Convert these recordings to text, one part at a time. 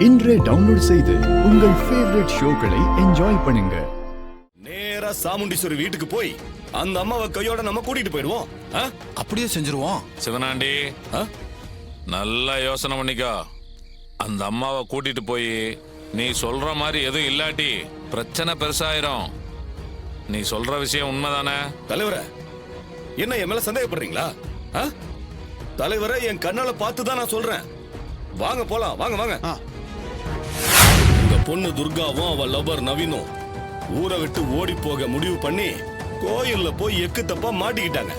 இன்றே டவுன்லோட் செய்து உங்கள் ஃபேவரட் ஷோக்களை என்ஜாய் பண்ணுங்க. நேரா சாமுண்டீஸ்வரி வீட்டுக்கு போய் அந்த அம்மாவை கையோட நம்ம கூட்டிட்டு போயிடுவோம். அப்படியே செஞ்சிருவோம். சிவனாண்டி, நல்லா யோசனை பண்ணிக்கோ. அந்த அம்மாவை கூட்டிட்டு போய் நீ சொல்ற மாதிரி எதுவும் இல்லாட்டி பிரச்சனை பெருசாயிரும். நீ சொல்ற விஷயம் உண்மைதானே? தலைவரே, என்ன என் மேல சந்தேகப்படுறீங்களா? தலைவரை என் கண்ணால பார்த்து தான் நான் சொல்றேன். வாங்க போலாம், வாங்க வாங்க. உங்க பொண்ணு துர்காவும் அவ லவர் நவீனும் ஊரை விட்டு ஓடி போக முடிவு பண்ணி கோயில்ல போய் எக்கு தப்பா மாட்டிக்கிட்டாங்க.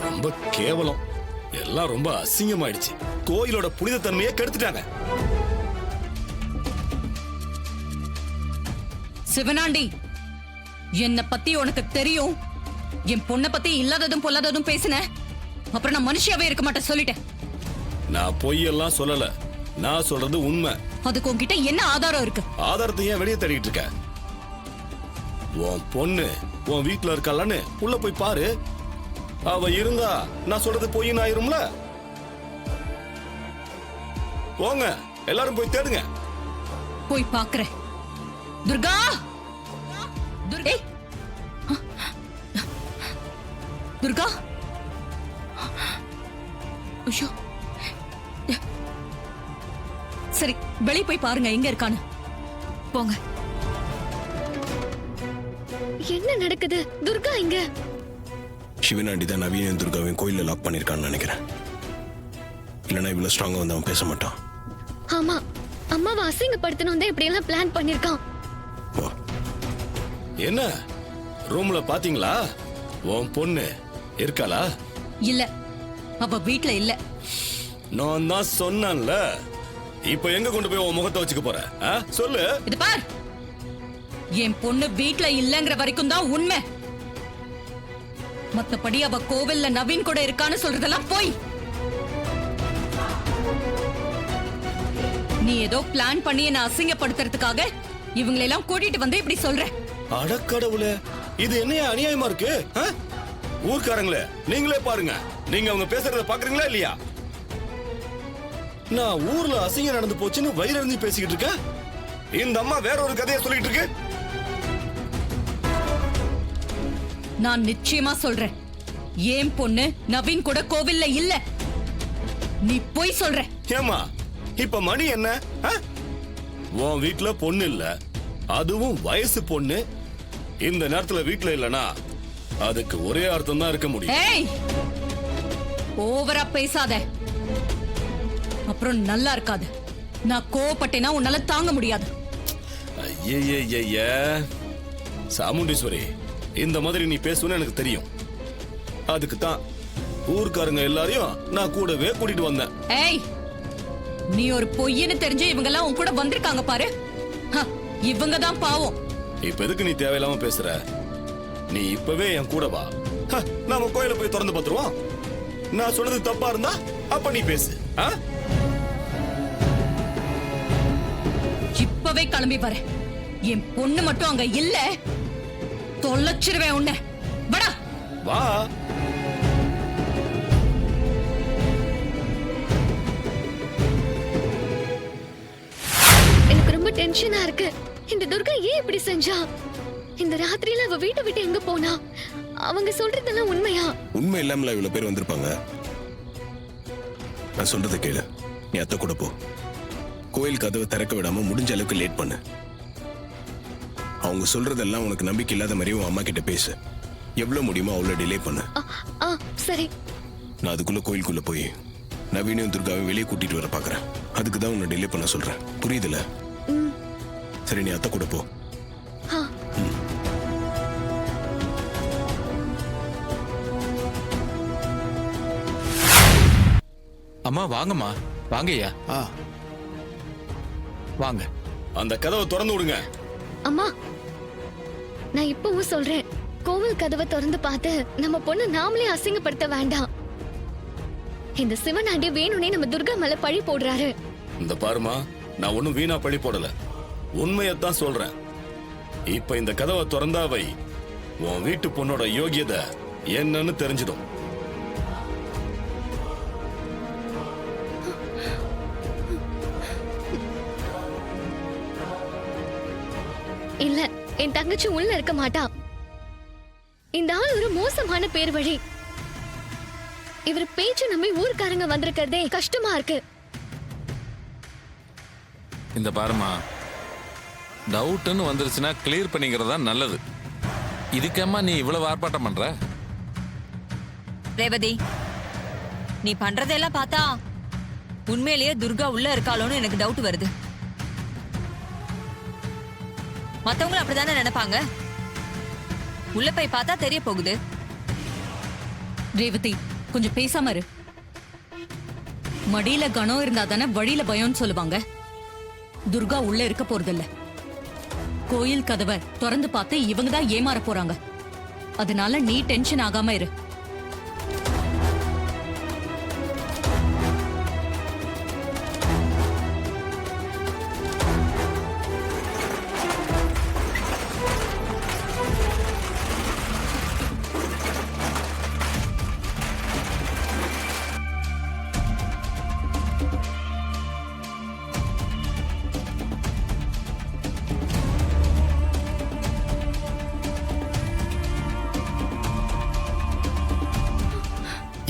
ரொம்ப கேவலம், எல்லாம் ரொம்ப அசிங்கமாயிடுச்சு. கோயிலோட புனித தன்மையை கெடுத்துட்டாங்க. சிவனாண்டி, என்ன பத்தி உனக்கு தெரியும். என் பொண்ண பத்தி இல்லாததும் பொல்லாததும் பேசின அப்புறம் நான் மனுஷியாவே இருக்க மாட்டேன் சொல்லிட்டேன். நான் பொய்யெல்லாம் சொல்லல, நான் சொல்றது உண்மை. அதுக்கு உன்கிட்ட என்ன ஆதாரம் இருக்கு? ஆதாரத்தை ஏன் வெளியே தேடிட்டு இருக்க? உன் பொண்ணு உன் வீட்டுல இருக்காளான்னு உள்ள போய் பாரு. அவ இருந்தா நான் சொல்றது பொய்ன்னு ஆயிரும்ல. போங்க, எல்லாரும் போய் தேடுங்க. போய் பாக்குறேன். துர்கா, துர்கா, துர்கா. ஐயோ, சரி வெளியே போய் பாருங்க எங்க இருக்கான்னு. போங்க. என்ன நடக்குது? துர்கா எங்க? சிவனாண்டி தான் நவீன துர்காவையும் கோயில்ல லாக் பண்ணிருக்கான்னு நினைக்கிறேன். இல்லைன்னா இவ்வளவு ஸ்ட்ராங்கா வந்து அவன் பேச மாட்டான். ஆமா, அம்மாவை அசிங்கப்படுத்தணும் தான் இப்படி எல்லாம் பிளான் பண்ணிருக்கான். என்ன ரூம்ல பாத்தீங்களா? உன் பொண்ணு இருக்காளா? இல்ல, அவ வீட்ல இல்ல. நான் தான் சொன்னேன்ல. இப்ப எங்க கொண்டு போய் உன் முகத்தை வச்சுக்க போற? சொல்லு. இது பார், என் பொண்ணு வீட்ல இல்லங்கிற வரைக்கும் தான் உண்மை. மத்தபடி அவ கோவில்ல நவீன் கூட இருக்கான்னு சொல்றதெல்லாம் போய். நீ ஏதோ பிளான் பண்ணி என்ன அசிங்கப்படுத்துறதுக்காக இவங்களெல்லாம் கூட்டிட்டு வந்து இப்படி சொல்ற. அடக்கடவுளே, இது என்னையா அநியாயமா இருக்கு? ஊர்க்காரங்களே, நீங்களே பாருங்க. நீங்க அவங்க பேசுறத பாக்குறீங்களா இல்லையா? நான் ஊர்ல அசிங்கம் நடந்து போச்சுன்னு வயிறறிஞ்சு பேசிக்கிட்டு இருக்கேன். இந்த அம்மா வேற ஒரு கதையை சொல்லிட்டு இருக்கு. நான் நிச்சயமா சொல்றேன், ஏன் பொண்ணு நவீன் கூட கோவில்ல இல்ல. நீ போய் சொல்ற. ஏமா, இப்ப மணி என்ன? உன் வீட்டுல பொண்ணு இல்ல, அதுவும் வயசு பொண்ணு. இந்த நேரத்துல வீட்டுல இல்லனா அதுக்கு ஒரே அர்த்தம் தான் இருக்க முடியும். ஏய், ஓவரா பேசாத, அப்புறம் நல்லா இருக்காது. நான் கோவப்பட்டேனா உன்னால தாங்க முடியாது. ஐய சாமுண்டீஸ்வரி, இந்த மாதிரி நீ பேசுவேன்னு எனக்கு தெரியும். அதுக்கு தான் ஊர்க்காரங்க எல்லாரையும் நான் கூடவே கூட்டிட்டு வந்தேன். ஏய், நீ ஒரு பொய்யன்னு தெரிஞ்சு இவங்க எல்லாம் உன் கூட வந்திருக்காங்க பாரு. இவங்க தான் பாவம். இப்ப எதுக்கு நீ தேவையில்லாம பேசுற? நீ இப்பவே என் கூட வா. நாம கோயில போய் திறந்து பார்த்துருவோம். நான் சொன்னது தப்பா இருந்தா அப்ப நீ பேசு. இப்பவே கிளம்பி வர. என் பொண்ணு மட்டும் அங்க இல்ல, தொலைச்சிருவேன் உன்னை. வடா வா. எனக்கு ரொம்ப டென்ஷனா இருக்கு. இந்த துர்கா ஏன் இப்படி செஞ்சா? இந்த ராத்திரியில அவ வீட்டை விட்டு எங்க போனா? அவங்க சொல்றதெல்லாம் உண்மையா? உண்மை இல்லாமல இவ்வளவு பேர் வந்திருப்பாங்க. நான் சொல்றதை கேளு. நீ அத்தை கூட போ. கோயில் கதவை திறக்க விடாம முடிஞ்ச அளவுக்கு லேட் பண்ணு. அவங்க சொல்றதெல்லாம் உனக்கு நம்பிக்கை இல்லாத மாதிரி உன் அம்மா கிட்ட பேசு. எவ்வளவு முடியுமோ அவ்வளவு டிலே பண்ணு. சரி. நான் அதுக்குள்ள கோயிலுக்குள்ள போய் நவீனையும் துர்காவையும் வெளியே கூட்டிட்டு வர பாக்குறேன். அதுக்கு தான் உன்னை டிலே பண்ண சொல்றேன். புரியுதுல? சரி, நீ அத்தை கூட போ. அம்மா வாங்கம்மா. வாங்கய்யா. வாங்க. அந்த கதவை திறந்து விடுங்க. அம்மா, நான் இப்பவும் சொல்றேன், கோவில் கதவை திறந்து பார்த்து நம்ம பொண்ணு நாமளே அசிங்கப்படுத்த வேண்டாம். இந்த சிவனாண்டி வேணும்னே நம்ம துர்கா மேல பழி போடுறாரு. இந்த பாருமா, நான் ஒண்ணும் வீணா பழி போடல, உண்மையத்தான் சொல்றேன். இப்ப இந்த கதவை திறந்தா வை, உன் வீட்டு பொண்ணோட யோகியதை என்னன்னு தெரிஞ்சிடும். இல்ல, என் தங்கச்சி உள்ள இருக்க மாட்டா. இந்த ஆள் ஒரு மோசமான பேர் வழி. இவர் பேச்சு நம்பி ஊர்க்காரங்க வந்திருக்கிறதே கஷ்டமா இருக்கு. இந்த பாருமா, டவுட்னு வந்துருச்சுன்னா கிளியர் பண்ணிக்கிறதா நல்லது. இதுக்கேம்மா நீ இவ்வளவு ஆர்ப்பாட்டம் பண்ற? ரேவதி, நீ பண்றதெல்லாம் பார்த்தா உண்மையிலேயே துர்கா உள்ள இருக்காளோன்னு எனக்கு டவுட் வருது. மத்தவங்களும் அப்படிதானே நினைப்பாங்க. உள்ள போய் பார்த்தா தெரிய போகுது. ரேவதி, கொஞ்சம் பேசாம இரு. மடியில கணம் இருந்தா தானே வழியில பயம்னு சொல்லுவாங்க. துர்கா உள்ள இருக்க போறதில்ல. கோயில் கதவை திறந்து பார்த்து இவங்க தான் ஏமாற போறாங்க. அதனால நீ டென்ஷன் ஆகாம இரு.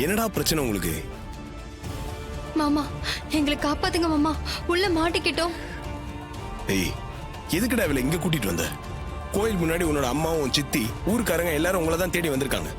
என்னடா பிரச்சனை உங்களுக்கு? மாமா, எங்களை காப்பாத்துங்க மாமா, உள்ள மாட்டிக்கிட்டோம். ஏய், எதுக்குடா இவளை இங்க கூட்டிட்டு வந்த? கோயில் முன்னாடி உன்னோட அம்மாவும் சித்தி ஊர்க்காரங்க எல்லாரும் உங்களை தான் தேடி வந்திருக்காங்க.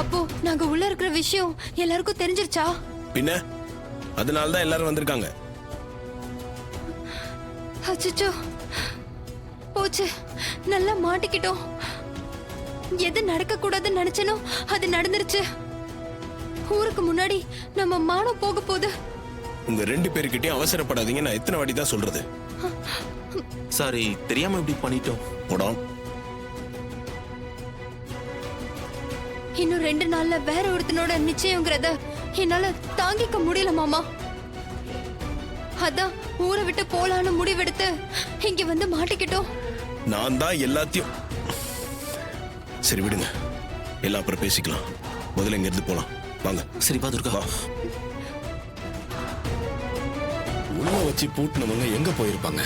அப்போ நாங்க உள்ள இருக்கிற விஷயம் எல்லாருக்கும் தெரிஞ்சிருச்சா? பின்ன அதனால தான் எல்லாரும் வந்திருக்காங்க. அச்சச்சோ, போச்சு, நல்லா மாட்டிக்கிட்டோம். எது நடக்க கூடாதுன்னு நினைச்சனோ அது நடந்துருச்சு. ஊருக்கு முன்னாடி நம்ம மானம் போக போகுது. உங்க 2 பேருக்கிட்டையும் அவசரப்படாதீங்க. நான் எத்தனை வாட்டி தான் சொல்றது? சாரி, தெரியாம இப்படி பண்ணிட்டோம். போடாம். இன்னும் 2 நாள்ல வேற ஒருத்தனோட நிச்சயம்ங்கிறத என்னால தாங்கிக்க முடியல மாமா. அதான் ஊரை விட்டு போலான்னு முடிவெடுத்து இங்க வந்து மாட்டிக்கிட்டோம். நான் தான் எல்லாத்தையும். சரி விடுங்க, எல்லாம் அப்புறம் பேசிக்கலாம். முதல்ல இங்க இருந்து போலாம். வாங்க. சரி வா துர்கா. வா. உள்ள வச்சு பூட்டினவங்க எங்க போயிருப்பாங்க?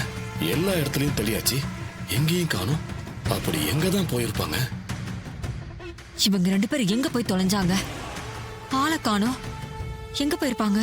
எல்லா இடத்துலயும் தெளியாச்சு, எங்கேயும் காணும். அப்படி எங்க தான் போயிருப்பாங்க? இவங்க 2 பேரும் எங்க போய் தொலைஞ்சாங்க? ஆளை காணோம். எங்க போயிருப்பாங்க?